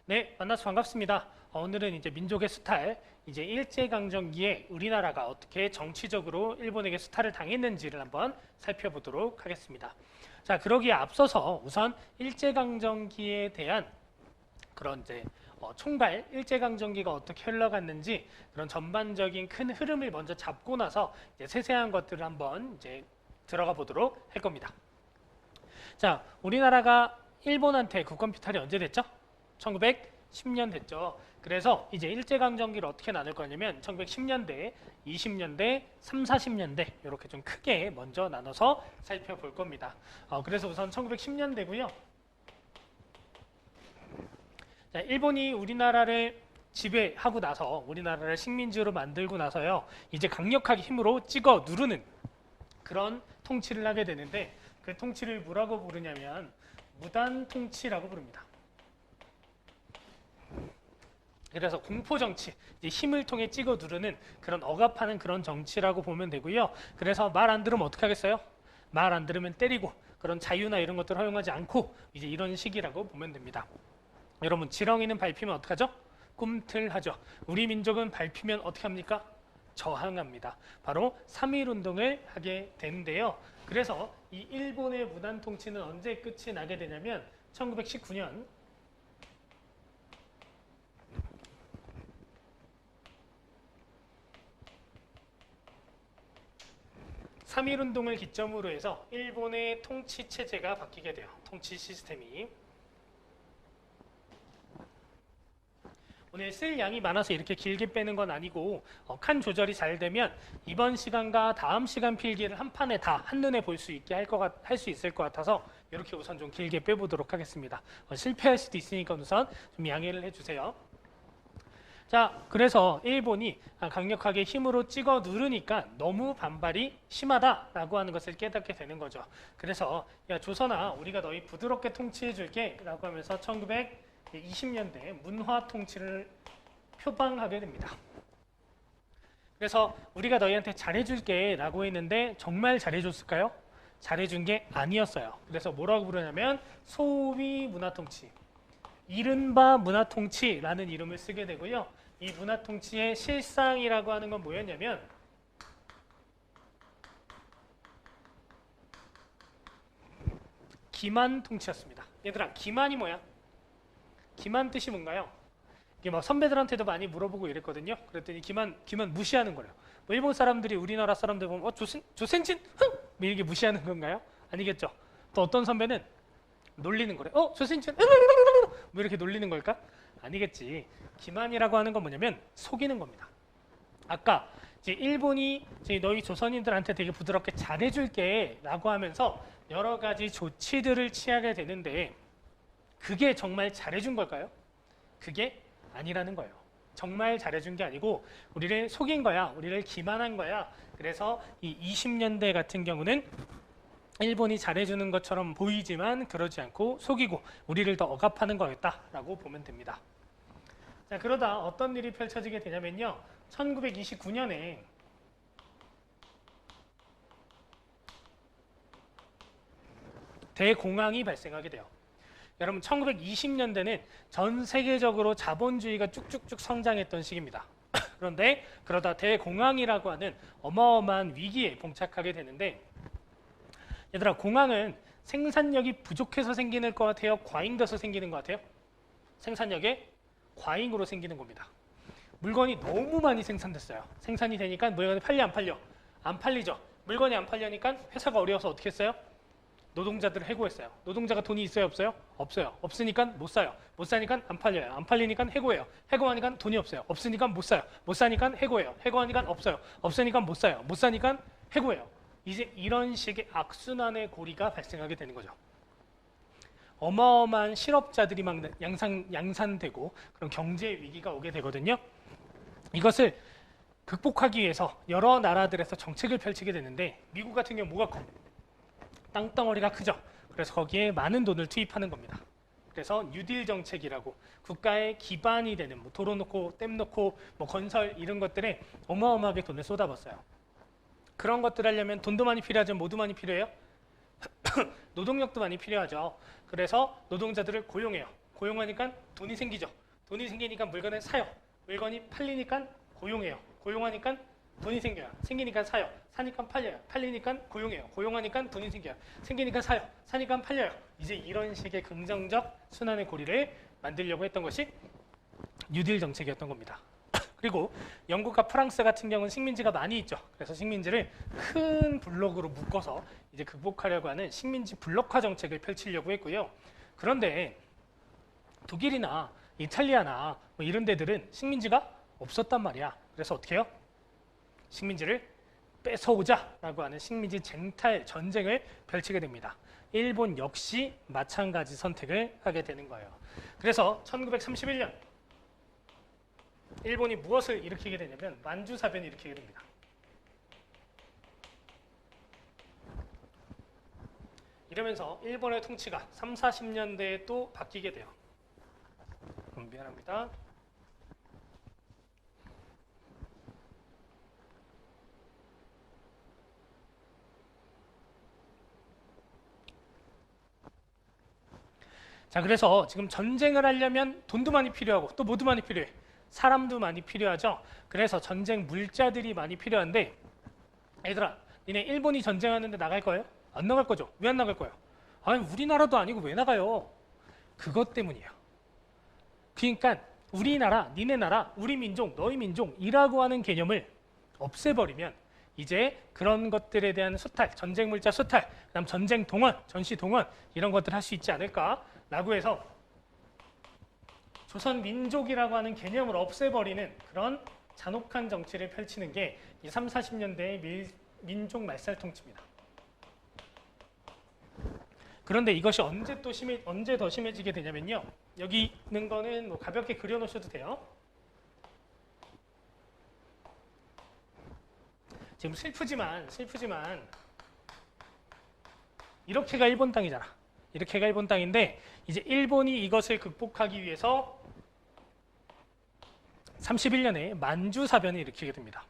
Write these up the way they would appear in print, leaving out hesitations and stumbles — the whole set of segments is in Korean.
네, 만나서 반갑습니다. 오늘은 이제 민족의 수탈, 이제 일제강점기에 우리나라가 어떻게 정치적으로 일본에게 수탈을 당했는지를 한번 살펴보도록 하겠습니다. 자, 그러기에 앞서서 우선 일제강점기에 대한 그런 이제 총괄 일제강점기가 어떻게 흘러갔는지 그런 전반적인 큰 흐름을 먼저 잡고 나서 이제 세세한 것들을 한번 이제 들어가 보도록 할 겁니다. 자, 우리나라가 일본한테 국권피탈이 언제 됐죠? 1910년 됐죠. 그래서 이제 일제강점기를 어떻게 나눌 거냐면 1910년대, 20년대, 3, 40년대 이렇게 좀 크게 먼저 나눠서 살펴볼 겁니다. 그래서 우선 1910년대고요. 자, 일본이 우리나라를 지배하고 나서 우리나라를 식민지로 만들고 나서요. 이제 강력하게 힘으로 찍어 누르는 그런 통치를 하게 되는데 그 통치를 뭐라고 부르냐면 무단 통치라고 부릅니다. 그래서 공포 정치, 힘을 통해 찍어 누르는 그런 억압하는 그런 정치라고 보면 되고요. 그래서 말 안 들으면 어떻게 하겠어요? 말 안 들으면 때리고 그런 자유나 이런 것들 허용하지 않고 이제 이런 식이라고 보면 됩니다. 여러분, 지렁이는 밟히면 어떡하죠? 꿈틀하죠. 우리 민족은 밟히면 어떻게 합니까? 저항합니다. 바로 3.1 운동을 하게 되는데요. 그래서 이 일본의 무단 통치는 언제 끝이 나게 되냐면 1919년 3.1 운동을 기점으로 해서 일본의 통치 체제가 바뀌게 돼요. 통치 시스템이. 오늘 쓸 양이 많아서 이렇게 길게 빼는 건 아니고 칸 조절이 잘 되면 이번 시간과 다음 시간 필기를 한 판에 다 한눈에 볼 수 있게 할 수 있을 것 같아서 이렇게 우선 좀 길게 빼보도록 하겠습니다. 실패할 수도 있으니까 우선 좀 양해를 해주세요. 자, 그래서 일본이 강력하게 힘으로 찍어 누르니까 너무 반발이 심하다라고 하는 것을 깨닫게 되는 거죠. 그래서 야, 조선아, 우리가 너희 부드럽게 통치해 줄게 라고 하면서 1920년대 문화 통치를 표방하게 됩니다. 그래서 우리가 너희한테 잘해줄게 라고 했는데 정말 잘해줬을까요? 잘해준 게 아니었어요. 그래서 뭐라고 부르냐면 소위 문화통치, 이른바 문화통치라는 이름을 쓰게 되고요. 이 문화통치의 실상이라고 하는 건 뭐였냐면 기만 통치였습니다. 얘들아, 기만이 뭐야? 기만 뜻이 뭔가요? 이게 막 선배들한테도 많이 물어보고 이랬거든요. 그랬더니 기만 무시하는 거예요. 뭐 일본 사람들이 우리나라 사람들 보면 조센진 흥! 뭐 이렇게 무시하는 건가요? 아니겠죠. 또 어떤 선배는 놀리는 거래요. 조센진 뭐 이렇게 놀리는 걸까? 아니겠지. 기만이라고 하는 건 뭐냐면 속이는 겁니다. 아까 이제 일본이 이제 너희 조선인들한테 되게 부드럽게 잘해줄게 라고 하면서 여러 가지 조치들을 취하게 되는데 그게 정말 잘해준 걸까요? 그게 아니라는 거예요. 정말 잘해준 게 아니고 우리를 속인 거야. 우리를 기만한 거야. 그래서 이 20년대 같은 경우는 일본이 잘해주는 것처럼 보이지만 그러지 않고 속이고 우리를 더 억압하는 거였다라고 보면 됩니다. 자, 그러다 어떤 일이 펼쳐지게 되냐면요. 1929년에 대공황이 발생하게 돼요. 여러분, 1920년대는 전 세계적으로 자본주의가 쭉쭉쭉 성장했던 시기입니다. 그런데 그러다 대공황이라고 하는 어마어마한 위기에 봉착하게 되는데 얘들아, 공황은 생산력이 부족해서 생기는 것 같아요? 과잉돼서 생기는 것 같아요? 생산력에 과잉으로 생기는 겁니다. 물건이 너무 많이 생산됐어요. 생산이 되니까 물건이 팔려 안 팔려? 안 팔리죠. 물건이 안 팔려니까 회사가 어려워서 어떻게 했어요? 노동자들을 해고했어요. 노동자가 돈이 있어요, 없어요? 없어요. 없으니까 못 사요. 못 사니까 안 팔려요. 안 팔리니까 해고해요. 해고하니까 돈이 없어요. 없으니까 못 사요. 못 사니까 해고해요. 해고하니까 없어요. 없으니까 못 사요. 못 사니까 해고해요. 이제 이런 식의 악순환의 고리가 발생하게 되는 거죠. 어마어마한 실업자들이 막 양산되고 그런 경제 위기가 오게 되거든요. 이것을 극복하기 위해서 여러 나라들에서 정책을 펼치게 되는데 미국 같은 경우 뭐가 커? 땅덩어리가 크죠. 그래서 거기에 많은 돈을 투입하는 겁니다. 그래서 뉴딜 정책이라고 국가의 기반이 되는 뭐 도로 놓고 댐 놓고 뭐 건설 이런 것들에 어마어마하게 돈을 쏟아붓어요. 그런 것들 하려면 돈도 많이 필요하죠. 뭐도 많이 필요해요? 노동력도 많이 필요하죠. 그래서 노동자들을 고용해요. 고용하니까 돈이 생기죠. 돈이 생기니까 물건을 사요. 물건이 팔리니까 고용해요. 고용하니까 돈이 생겨요. 생기니까 사요. 사니까 팔려요. 팔리니까 고용해요. 고용하니까 돈이 생겨요. 생기니까 사요. 사니까 팔려요. 이제 이런 식의 긍정적 순환의 고리를 만들려고 했던 것이 뉴딜 정책이었던 겁니다. 그리고 영국과 프랑스 같은 경우는 식민지가 많이 있죠. 그래서 식민지를 큰 블록으로 묶어서 이제 극복하려고 하는 식민지 블록화 정책을 펼치려고 했고요. 그런데 독일이나 이탈리아나 뭐 이런 데들은 식민지가 없었단 말이야. 그래서 어떻게 해요? 식민지를 뺏어오자라고 하는 식민지 쟁탈 전쟁을 펼치게 됩니다. 일본 역시 마찬가지 선택을 하게 되는 거예요. 그래서 1931년 일본이 무엇을 일으키게 되냐면 만주사변을 일으키게 됩니다. 이러면서 일본의 통치가 3, 40년대에 또 바뀌게 돼요. 미안합니다. 자, 그래서 지금 전쟁을 하려면 돈도 많이 필요하고 또 뭐도 많이 필요해? 사람도 많이 필요하죠. 그래서 전쟁 물자들이 많이 필요한데 얘들아, 니네 일본이 전쟁하는데 나갈 거예요? 안 나갈 거죠? 왜 안 나갈 거예요? 아니, 우리나라도 아니고 왜 나가요? 그것 때문이에요. 그러니까 우리나라, 니네 나라, 우리 민족, 너희 민족이라고 하는 개념을 없애버리면 이제 그런 것들에 대한 수탈, 전쟁 물자 수탈, 그다음 전쟁 동원, 전시 동원 이런 것들 할 수 있지 않을까라고 해서 조선 민족이라고 하는 개념을 없애버리는 그런 잔혹한 정치를 펼치는 게 이 3, 40년대의 민족 말살 통치입니다. 그런데 이것이 언제 더 심해지게 되냐면요. 여기 있는 거는 뭐 가볍게 그려놓으셔도 돼요. 지금 슬프지만 이렇게가 일본 땅이잖아. 이렇게가 일본 땅인데 이제 일본이 이것을 극복하기 위해서 31년에 만주사변을 일으키게 됩니다.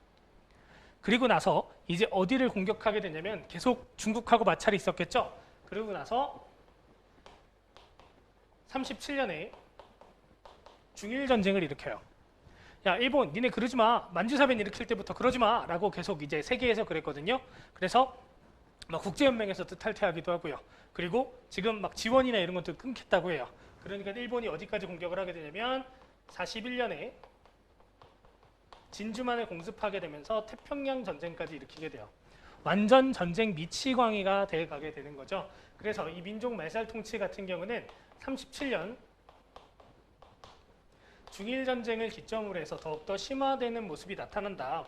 그리고 나서 이제 어디를 공격하게 되냐면 계속 중국하고 마찰이 있었겠죠. 그러고 나서 37년에 중일전쟁을 일으켜요. 야, 일본 니네 그러지 마. 만주사변 일으킬 때부터 그러지 마 라고 계속 이제 세계에서 그랬거든요. 그래서 막 국제연맹에서도 탈퇴하기도 하고요. 그리고 지금 막 지원이나 이런 것도 끊겠다고 해요. 그러니까 일본이 어디까지 공격을 하게 되냐면 41년에 진주만을 공습하게 되면서 태평양 전쟁까지 일으키게 돼요. 완전 전쟁 미치광이가 돼가게 되는 거죠. 그래서 이 민족 말살 통치 같은 경우는 37년 중일 전쟁을 기점으로 해서 더욱더 심화되는 모습이 나타난다.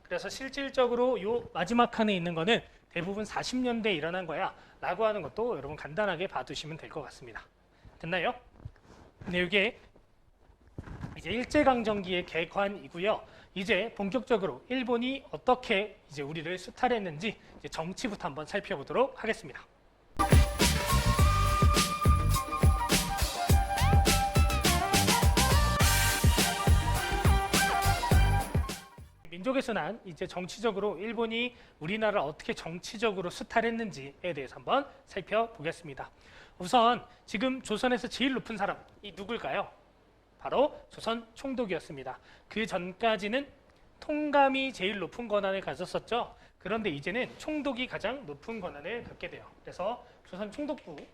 그래서 실질적으로 요 마지막 칸에 있는 거는 대부분 40년대에 일어난 거야 라고 하는 것도 여러분 간단하게 봐두시면 될 것 같습니다. 됐나요? 네, 이게 이제 일제강점기의 개관이고요. 이제 본격적으로 일본이 어떻게 이제 우리를 수탈했는지 이제 정치부터 한번 살펴보도록 하겠습니다. 민족의 순환, 이제 정치적으로 일본이 우리나라를 어떻게 정치적으로 수탈했는지에 대해서 한번 살펴보겠습니다. 우선 지금 조선에서 제일 높은 사람이 누굴까요? 바로 조선 총독이었습니다. 그 전까지는 통감이 제일 높은 권한을 가졌었죠. 그런데 이제는 총독이 가장 높은 권한을 갖게 돼요. 그래서 조선 총독부를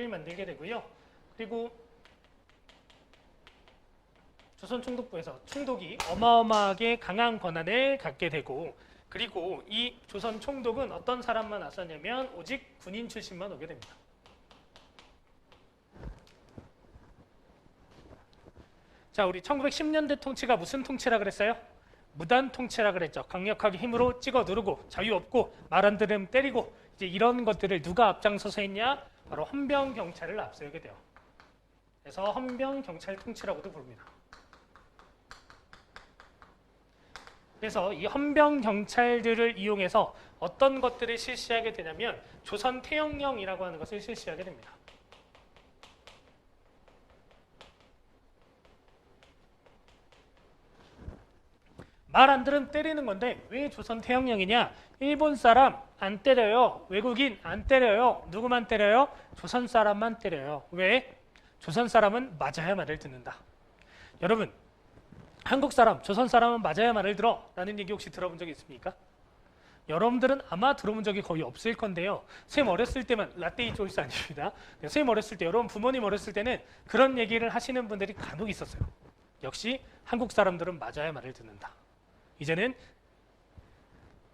만들게 되고요. 그리고 조선 총독부에서 총독이 어마어마하게 강한 권한을 갖게 되고, 그리고 이 조선 총독은 어떤 사람만 왔었냐면 오직 군인 출신만 오게 됩니다. 자, 우리 1910년대 통치가 무슨 통치라 그랬어요? 무단 통치라 그랬죠. 강력하게 힘으로 찍어 누르고 자유 없고 말 안 들으면 때리고, 이제 이런 것들을 누가 앞장서서 했냐? 바로 헌병 경찰을 앞세우게 돼요. 그래서 헌병 경찰 통치라고도 부릅니다. 그래서 이 헌병 경찰들을 이용해서 어떤 것들을 실시하게 되냐면 조선 태영령이라고 하는 것을 실시하게 됩니다. 말 안 들으면 때리는 건데 왜 조선 태형령이냐? 일본 사람 안 때려요. 외국인 안 때려요. 누구만 때려요? 조선 사람만 때려요. 왜? 조선 사람은 맞아야 말을 듣는다. 여러분, 한국 사람, 조선 사람은 맞아야 말을 들어 라는 얘기 혹시 들어본 적 있습니까? 여러분들은 아마 들어본 적이 거의 없을 건데요. 쌤 어렸을 때만, 라떼이 초이스 아닙니다. 쌤 어렸을 때, 여러분 부모님 어렸을 때는 그런 얘기를 하시는 분들이 간혹 있었어요. 역시 한국 사람들은 맞아야 말을 듣는다. 이제는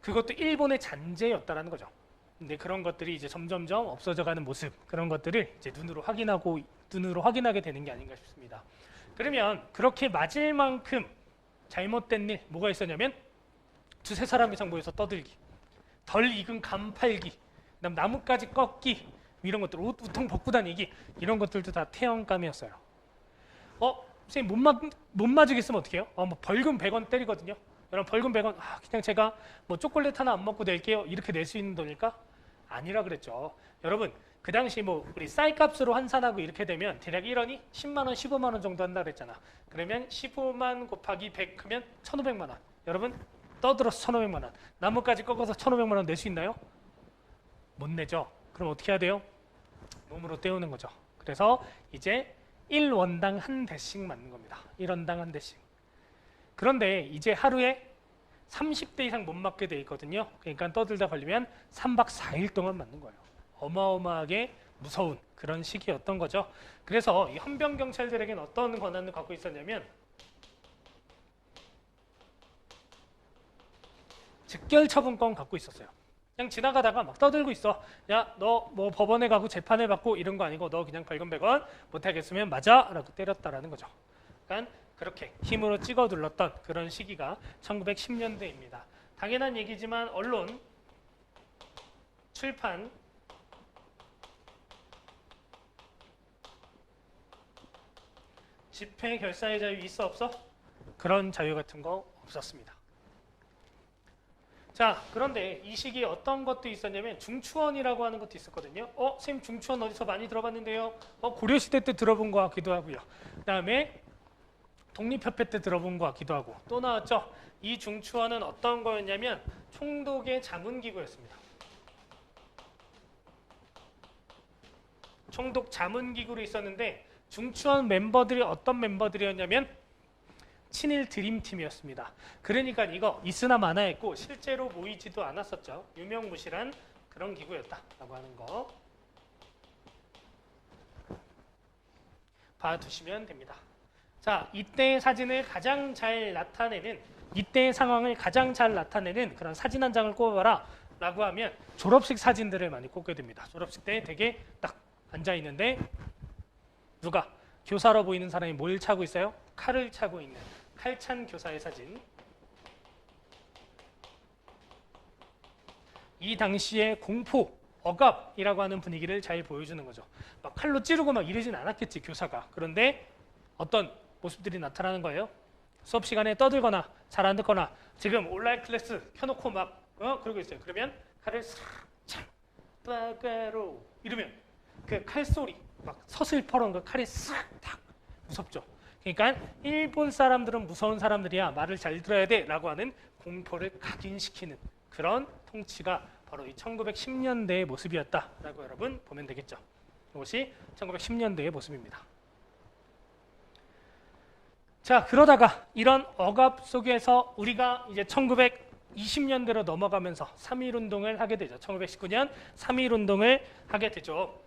그것도 일본의 잔재였다라는 거죠. 근데 그런 것들이 이제 점점점 없어져가는 모습, 그런 것들을 이제 눈으로 확인하게 되는 게 아닌가 싶습니다. 그러면 그렇게 맞을 만큼 잘못된 일 뭐가 있었냐면 두세 사람 이상 모여서 떠들기, 덜 익은 감 팔기, 그다음 나뭇가지 꺾기, 이런 것들, 옷 우통 벗고 다니기, 이런 것들도 다 태형감이었어요. 선생님 못 맞으겠으면 어떻게 해요? 뭐 벌금 100원 때리거든요. 여러분 벌금 100원, 그냥 제가 뭐 초콜릿 하나 안 먹고 낼게요. 이렇게 낼 수 있는 돈일까? 아니라 그랬죠. 여러분 그 당시 뭐 우리 쌀값으로 환산하고 이렇게 되면 대략 1원이 10만 원, 15만 원 정도 한다 그랬잖아. 그러면 15만 곱하기 100 하면 1,500만 원. 여러분 떠들어서 1,500만 원. 나뭇가지 꺾어서 1,500만 원 낼 수 있나요? 못 내죠. 그럼 어떻게 해야 돼요? 몸으로 때우는 거죠. 그래서 이제 1원당 한 대씩 맞는 겁니다. 1원당 한 대씩. 그런데 이제 하루에 30대 이상 못 맞게 돼 있거든요. 그러니까 떠들다 걸리면 3박 4일 동안 맞는 거예요. 어마어마하게 무서운 그런 시기였던 거죠. 그래서 이 헌병 경찰들에게는 어떤 권한을 갖고 있었냐면 즉결 처분권 갖고 있었어요. 그냥 지나가다가 막 떠들고 있어. 야, 너 뭐 법원에 가고 재판을 받고 이런 거 아니고 너 그냥 벌금 100원 못하겠으면 맞아 라고 때렸다라는 거죠. 그러니까 그렇게 힘으로 찍어 눌렀던 그런 시기가 1910년대입니다. 당연한 얘기지만 언론, 출판, 집회, 결사의 자유 있어 없어? 그런 자유 같은 거 없었습니다. 자, 그런데 이 시기에 어떤 것도 있었냐면 중추원이라고 하는 것도 있었거든요. 선생님 중추원 어디서 많이 들어봤는데요. 고려시대 때 들어본 것 같기도 하고요. 그 다음에 독립협회 때 들어본 것 같기도 하고 또 나왔죠. 이 중추원은 어떤 거였냐면 총독의 자문기구였습니다. 총독 자문기구로 있었는데 중추원 멤버들이 어떤 멤버들이었냐면 친일 드림팀이었습니다. 그러니까 이거 있으나 마나 했고 실제로 모이지도 않았었죠. 유명무실한 그런 기구였다라고 하는 거 봐두시면 됩니다. 자, 이때의 사진을 가장 잘 나타내는, 이때의 상황을 가장 잘 나타내는 그런 사진 한 장을 꼽아라 라고 하면 졸업식 사진들을 많이 꼽게 됩니다. 졸업식 때 되게 딱 앉아 있는데 누가? 교사로 보이는 사람이 뭘 차고 있어요? 칼을 차고 있는 칼찬 교사의 사진. 이 당시의 공포, 억압이라고 하는 분위기를 잘 보여주는 거죠. 막 칼로 찌르고 막 이러진 않았겠지, 교사가. 그런데 어떤 모습들이 나타나는 거예요. 수업 시간에 떠들거나 잘 안 듣거나 지금 온라인 클래스 켜놓고 막 그러고 있어요. 그러면 칼을 싹착 빠가로 이러면 그 칼소리 막 서슬퍼런 그 칼이 싹탁 무섭죠. 그러니까 일본 사람들은 무서운 사람들이야, 말을 잘 들어야 돼 라고 하는 공포를 각인시키는 그런 통치가 바로 이 1910년대의 모습이었다라고 여러분 보면 되겠죠. 이것이 1910년대의 모습입니다. 자, 그러다가 이런 억압 속에서 우리가 이제 1920년대로 넘어가면서 3.1운동을 하게 되죠. 1919년 3.1운동을 하게 되죠.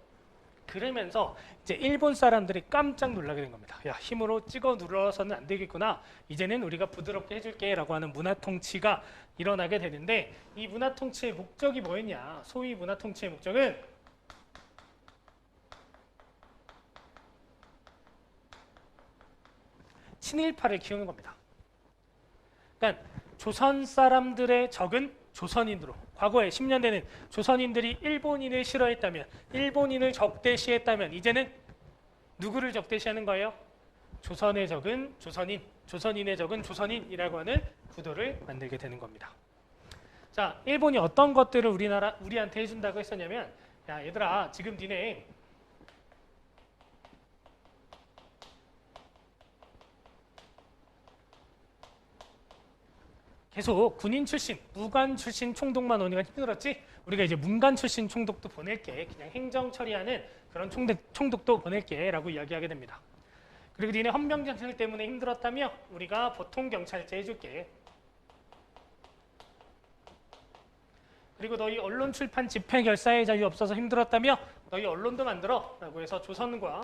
그러면서 이제 일본 사람들이 깜짝 놀라게 된 겁니다. 야, 힘으로 찍어 눌러서는 안 되겠구나. 이제는 우리가 부드럽게 해줄게 라고 하는 문화 통치가 일어나게 되는데 이 문화 통치의 목적이 뭐였냐. 소위 문화 통치의 목적은 친일파를 키우는 겁니다. 그러니까 조선 사람들의 적은 조선인으로, 과거에 10년대는 조선인들이 일본인을 싫어했다면, 일본인을 적대시했다면 이제는 누구를 적대시하는 거예요? 조선의 적은 조선인, 조선인의 적은 조선인이라고 하는 구도를 만들게 되는 겁니다. 자, 일본이 어떤 것들을 우리한테 해준다고 했었냐면, 야 얘들아, 지금 니네 계속 군인 출신, 무관 출신 총독만 오니까 힘들었지. 우리가 이제 문관 출신 총독도 보낼게. 그냥 행정 처리하는 그런 총독도 보낼게라고 이야기하게 됩니다. 그리고 니네 헌병경찰 때문에 힘들었다며 우리가 보통 경찰제 해줄게. 그리고 너희 언론 출판 집회 결사의 자유 없어서 힘들었다며 너희 언론도 만들어 라고 해서 조선과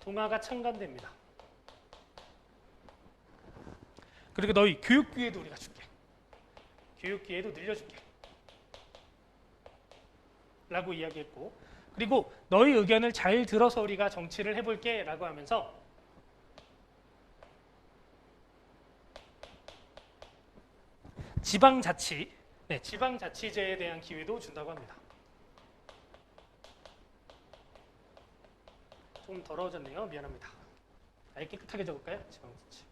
동아가 창간됩니다. 그리고 너희 교육 기회도 우리가 줄게. 교육 기회도 늘려줄게. 라고 이야기했고, 그리고 너희 의견을 잘 들어서 우리가 정치를 해볼게 라고 하면서 지방자치, 지방자치제에 대한 기회도 준다고 합니다. 좀 더러워졌네요. 미안합니다. 아예 깨끗하게 적을까요? 지방자치.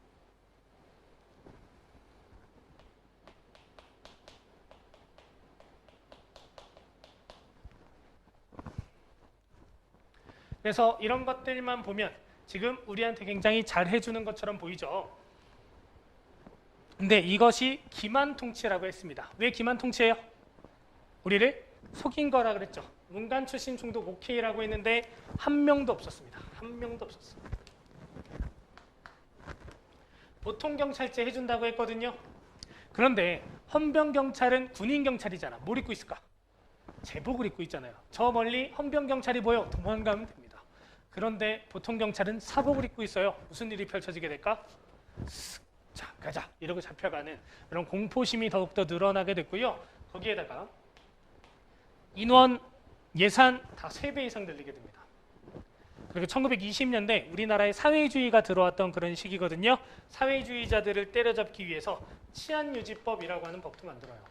그래서 이런 것들만 보면 지금 우리한테 굉장히 잘 해주는 것처럼 보이죠. 근데 이것이 기만 통치라고 했습니다. 왜 기만 통치예요? 우리를 속인 거라 그랬죠. 문관 출신 총독 오케이라고 했는데 한 명도 없었습니다. 한 명도 없었어요. 보통 경찰제 해준다고 했거든요. 그런데 헌병 경찰은 군인 경찰이잖아. 뭘 입고 있을까? 제복을 입고 있잖아요. 저 멀리 헌병 경찰이 보여 도망가면 됩니다. 그런데 보통 경찰은 사복을 입고 있어요. 무슨 일이 펼쳐지게 될까? 자, 가자 이러고 잡혀가는 그런 공포심이 더욱더 늘어나게 됐고요. 거기에다가 인원, 예산 다 3배 이상 늘리게 됩니다. 그리고 1920년대 우리나라에 사회주의가 들어왔던 그런 시기거든요. 사회주의자들을 때려잡기 위해서 치안유지법이라고 하는 법도 만들어요.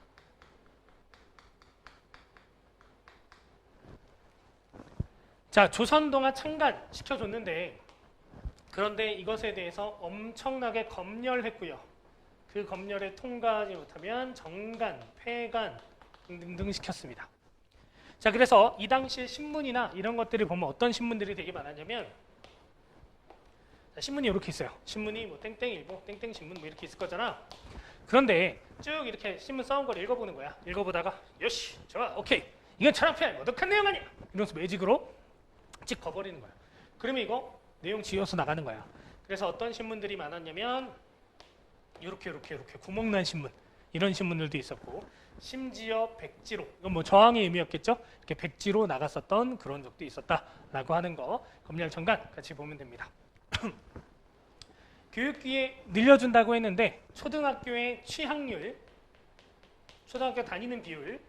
자, 조선동아 창간 시켜줬는데 그런데 이것에 대해서 엄청나게 검열했고요. 그 검열에 통과하지 못하면 정간, 폐간 등등 시켰습니다. 자, 그래서 이 당시에 신문이나 이런 것들을 보면 어떤 신문들이 되게 많았냐면 자, 신문이 이렇게 있어요. 신문이 뭐 땡땡일보, 땡땡신문 뭐 이렇게 있을 거잖아. 그런데 쭉 이렇게 신문 써온 걸 읽어보는 거야. 읽어보다가 요시, 좋아, 오케이. 이건 철학피할 모독한 내용 아니야. 이러면서 매직으로 찍 거버리는 거야. 그러면 이거 내용 지워서 나가는 거야. 그래서 어떤 신문들이 많았냐면 이렇게 구멍난 신문 이런 신문들도 있었고 심지어 백지로 이건 뭐 저항의 의미였겠죠. 이렇게 백지로 나갔었던 그런 적도 있었다라고 하는 거 검열청간 같이 보면 됩니다. 교육기회 늘려준다고 했는데 초등학교의 취학률, 초등학교 다니는 비율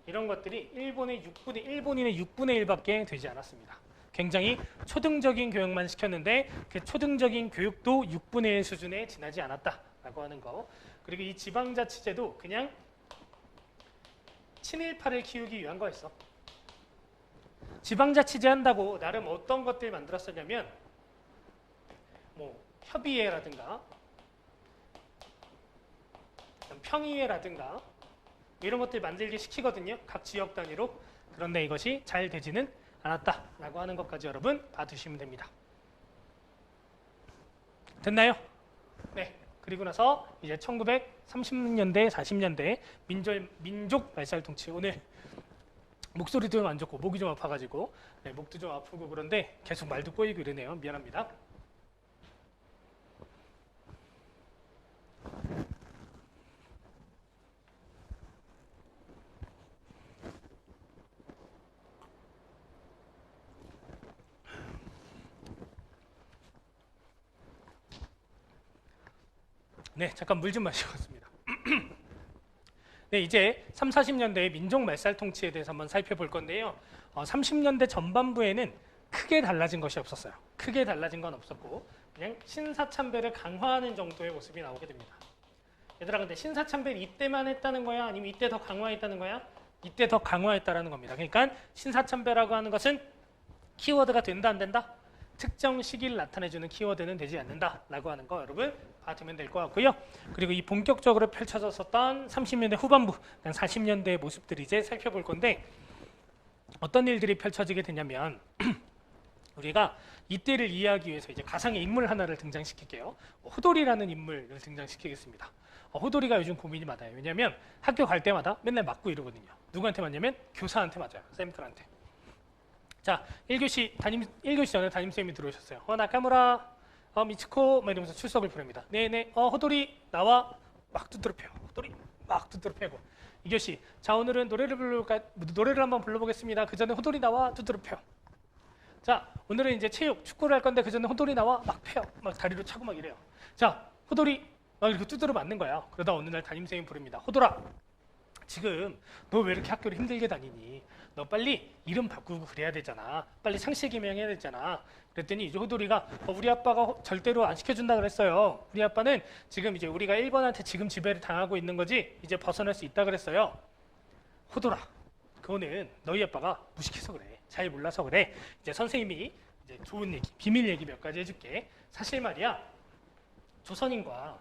이런 것들이 일본인의 6분의 1밖에 되지 않았습니다. 굉장히 초등적인 교육만 시켰는데 그 초등적인 교육도 6분의 1 수준에 지나지 않았다라고 하는 거. 그리고 이 지방자치제도 그냥 친일파를 키우기 위한 거였어. 지방자치제 한다고 나름 어떤 것들 만들었었냐면 뭐 협의회라든가 평의회라든가 이런 것들 만들기 시키거든요. 각 지역 단위로. 그런데 이것이 잘 되지는 않았다라고 하는 것까지 여러분 봐두시면 됩니다. 됐나요? 네. 그리고 나서 이제 1930년대, 40년대 민족 말살통치. 오늘 목소리도 좀 안 좋고 목이 좀 아파가지고 목도 좀 아프고 그런데 계속 말도 꼬이고 이러네요. 미안합니다. 네, 잠깐 물 좀 마시고 왔습니다. 네, 이제 30, 40년대의 민족 말살 통치에 대해서 한번 살펴볼 건데요. 30년대 전반부에는 크게 달라진 것이 없었어요. 크게 달라진 건 없었고 그냥 신사참배를 강화하는 정도의 모습이 나오게 됩니다. 얘들아, 근데 신사참배를 이때만 했다는 거야? 아니면 이때 더 강화했다는 거야? 이때 더 강화했다라는 겁니다. 그러니까 신사참배라고 하는 것은 키워드가 된다 안 된다? 특정 시기를 나타내주는 키워드는 되지 않는다라고 하는 거 여러분 봐두면 될 것 같고요. 그리고 이 본격적으로 펼쳐졌었던 30년대 후반부, 40년대의 모습들을 이제 살펴볼 건데 어떤 일들이 펼쳐지게 되냐면 우리가 이때를 이해하기 위해서 이제 가상의 인물 하나를 등장시킬게요. 호돌이라는 인물을 등장시키겠습니다. 호돌이가 요즘 고민이 많아요. 왜냐하면 학교 갈 때마다 맨날 맞고 이러거든요. 누구한테 맞냐면 교사한테 맞아요. 쌤들한테. 자, 1교시 전에 담임쌤이 들어오셨어요. 나카무라, 미츠코 막 이러면서 출석을 부릅니다. 네네, 호돌이 나와. 막 두드려 패요. 호돌이 막 두드려 패고. 2교시, 자 오늘은 노래를 한번 불러보겠습니다. 그 전에 호돌이 나와. 두드려 패요. 자, 오늘은 이제 체육, 축구를 할 건데 그 전에 호돌이 나와. 막 패요. 막 다리로 차고 막 이래요. 자, 호돌이 막 이렇게 두드려 맞는 거야. 그러다 어느 날 담임쌤이 부릅니다. 호돌아, 지금 너 왜 이렇게 학교를 힘들게 다니니? 너 빨리 이름 바꾸고 그래야 되잖아. 빨리 상시 개명해야 되잖아. 그랬더니 이제 호돌이가 우리 아빠가 절대로 안 시켜준다 그랬어요. 우리 아빠는 지금 이제 우리가 1번한테 지금 지배를 당하고 있는 거지 이제 벗어날 수 있다 그랬어요. 호돌아, 그거는 너희 아빠가 무식해서 그래. 잘 몰라서 그래. 이제 선생님이 이제 좋은 얘기, 비밀 얘기 몇 가지 해줄게. 사실 말이야, 조선인과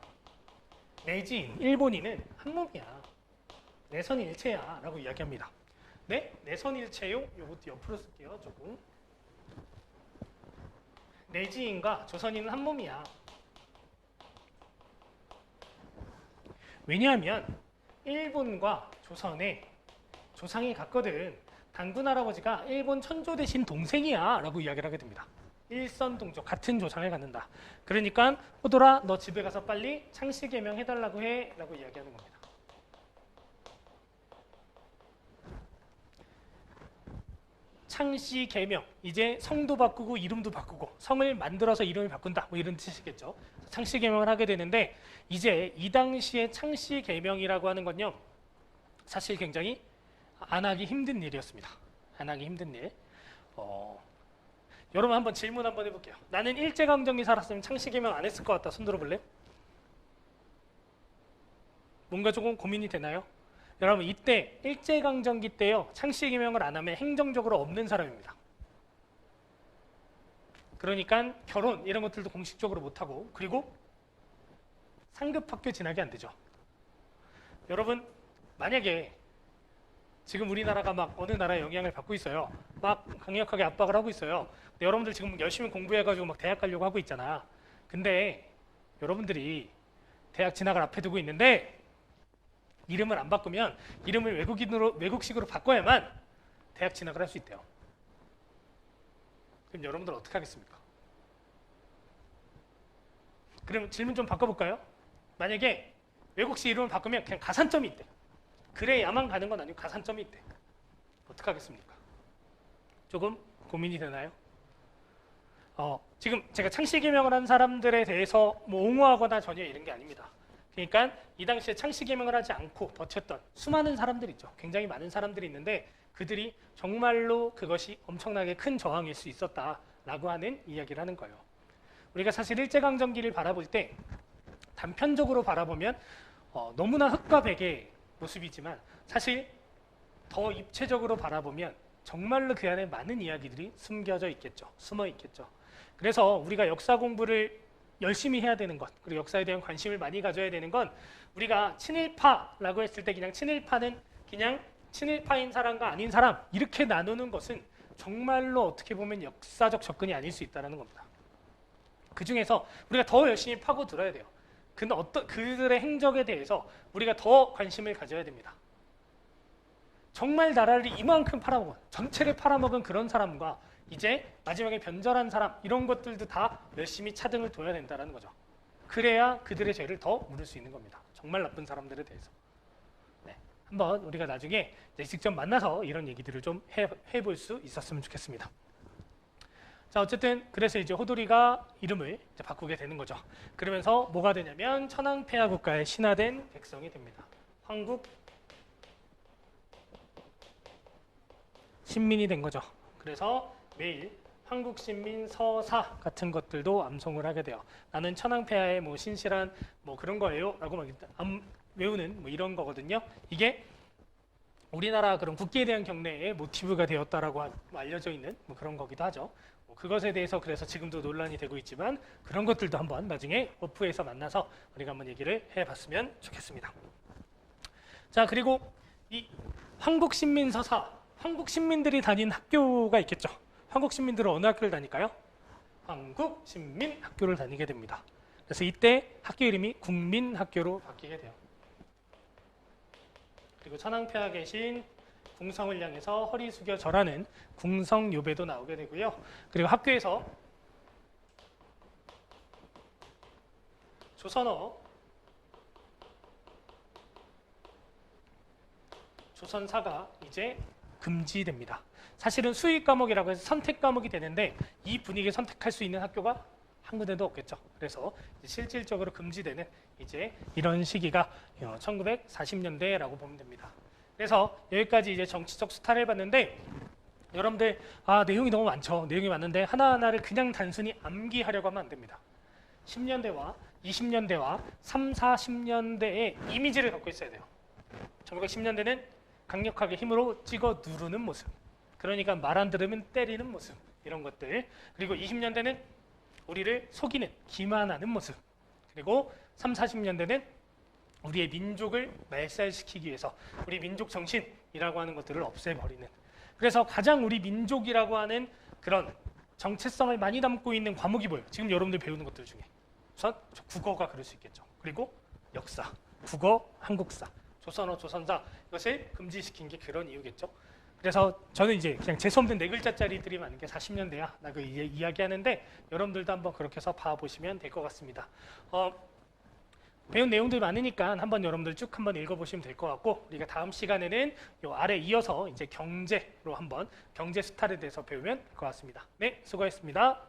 내지인, 일본인은 한 몸이야. 내선일체야 라고 이야기합니다. 네? 내선일체요? 이것도 옆으로 쓸게요. 조금. 내지인과 조선인은 한 몸이야. 왜냐하면 일본과 조선의 조상이 같거든. 당군 할아버지가 일본 천조 대신 동생이야 라고 이야기를 하게 됩니다. 일선동족, 같은 조상을 갖는다. 그러니까 호돌아, 너 집에 가서 빨리 창씨 개명해달라고 해 라고 이야기하는 겁니다. 창씨 개명, 이제 성도 바꾸고 이름도 바꾸고 성을 만들어서 이름을 바꾼다, 뭐 이런 뜻이겠죠. 창씨 개명을 하게 되는데, 이제 이 당시에 창씨 개명이라고 하는 건요, 사실 굉장히 안 하기 힘든 일이었습니다. 안 하기 힘든 일. 여러분 한번 질문 한번 해볼게요. 나는 일제강점기 살았으면 창씨 개명 안 했을 것 같다. 손 들어볼래? 뭔가 조금 고민이 되나요? 여러분, 이때 일제강점기 때요, 창씨 개명을 안 하면 행정적으로 없는 사람입니다. 그러니까 결혼 이런 것들도 공식적으로 못하고, 그리고 상급 학교 진학이 안 되죠. 여러분, 만약에 지금 우리나라가 막 어느 나라의 영향을 받고 있어요. 막 강력하게 압박을 하고 있어요. 근데 여러분들 지금 열심히 공부해가지고 막 대학 가려고 하고 있잖아. 근데 여러분들이 대학 진학을 앞에 두고 있는데 이름을 안 바꾸면, 이름을 외국식으로 바꿔야만 대학 진학을 할 수 있대요. 그럼 여러분들 어떻게 하겠습니까? 그럼 질문 좀 바꿔볼까요? 만약에 외국식 이름을 바꾸면 그냥 가산점이 있대. 그래야만 가는 건 아니고 가산점이 있대. 어떻게 하겠습니까? 조금 고민이 되나요? 지금 제가 창씨 개명을 한 사람들에 대해서 뭐 옹호하거나 전혀 이런 게 아닙니다. 그러니까 이 당시에 창씨 개명을 하지 않고 버텼던 수많은 사람들이 있죠. 굉장히 많은 사람들이 있는데 그들이 정말로 그것이 엄청나게 큰 저항일 수 있었다라고 하는 이야기를 하는 거예요. 우리가 사실 일제강점기를 바라볼 때 단편적으로 바라보면 너무나 흑과 백의 모습이지만, 사실 더 입체적으로 바라보면 정말로 그 안에 많은 이야기들이 숨겨져 있겠죠. 숨어 있겠죠. 그래서 우리가 역사 공부를 열심히 해야 되는 것, 그리고 역사에 대한 관심을 많이 가져야 되는 건, 우리가 친일파라고 했을 때 그냥 친일파는 그냥 친일파인 사람과 아닌 사람 이렇게 나누는 것은 정말로 어떻게 보면 역사적 접근이 아닐 수 있다는 겁니다. 그 중에서 우리가 더 열심히 파고들어야 돼요. 근데 그들의 행적에 대해서 우리가 더 관심을 가져야 됩니다. 정말 나라를 이만큼 팔아먹은, 전체를 팔아먹은 그런 사람과 이제 마지막에 변절한 사람, 이런 것들도 다 열심히 차등을 둬야 된다는 거죠. 그래야 그들의 죄를 더 물을 수 있는 겁니다. 정말 나쁜 사람들에 대해서. 네, 한번 우리가 나중에 이제 직접 만나서 이런 얘기들을 좀 해볼 수 있었으면 좋겠습니다. 자, 어쨌든 그래서 이제 호돌이가 이름을 이제 바꾸게 되는 거죠. 그러면서 뭐가 되냐면 천황폐하 국가에 신하된 백성이 됩니다. 황국 신민이 된 거죠. 그래서 매일 한국 신민 서사 같은 것들도 암송을 하게 돼요. 나는 천황폐하의 뭐 신실한 뭐 그런 거예요라고 막 외우는 뭐 이런 거거든요. 이게 우리나라 그런 국기에 대한 경례의 모티브가 되었다라고 알려져 있는 뭐 그런 거기도 하죠. 뭐 그것에 대해서 그래서 지금도 논란이 되고 있지만, 그런 것들도 한번 나중에 오프에서 만나서 우리가 한번 얘기를 해봤으면 좋겠습니다. 자, 그리고 이 황국 신민 서사, 한국 신민들이 다닌 학교가 있겠죠. 한국 시민들은 어느 학교를 다닐까요? 한국 시민 학교를 다니게 됩니다. 그래서 이때 학교 이름이 국민학교로 바뀌게 돼요. 그리고 천황폐하 계신 궁성을 향해서 허리 숙여 절하는 궁성요배도 나오게 되고요. 그리고 학교에서 조선어, 조선사가 이제 금지됩니다. 사실은 수의 과목이라고 해서 선택 과목이 되는데 이 분위기에 선택할 수 있는 학교가 한 군데도 없겠죠. 그래서 실질적으로 금지되는 이제 이런 시기가 1940년대라고 보면 됩니다. 그래서 여기까지 이제 정치적 수탈을 봤는데 여러분들 내용이 너무 많죠. 내용이 많은데 하나하나를 그냥 단순히 암기하려고 하면 안 됩니다. 10년대와 20년대와 3, 40년대의 이미지를 갖고 있어야 돼요. 1910년대는 강력하게 힘으로 찍어 누르는 모습. 그러니까 말 안 들으면 때리는 모습. 이런 것들. 그리고 20년대는 우리를 속이는, 기만하는 모습. 그리고 3, 40년대는 우리의 민족을 말살시키기 위해서 우리 민족 정신이라고 하는 것들을 없애버리는. 그래서 가장 우리 민족이라고 하는 그런 정체성을 많이 담고 있는 과목이 뭐예요? 지금 여러분들 배우는 것들 중에. 우선 국어가 그럴 수 있겠죠. 그리고 역사, 국어, 한국사, 조선어, 조선사 이것을 금지시킨 게 그런 이유겠죠. 그래서 저는 이제 그냥 재수없는 4글자짜리들이 많은 게 40년대야 라고 이야기하는데 여러분들도 한번 그렇게 해서 봐보시면 될 것 같습니다. 배운 내용들 많으니까 한번 여러분들 쭉 한번 읽어보시면 될 것 같고 우리가 다음 시간에는 요 아래 이어서 이제 경제로 한번 경제 스타일에 대해서 배우면 될 것 같습니다. 네, 수고했습니다.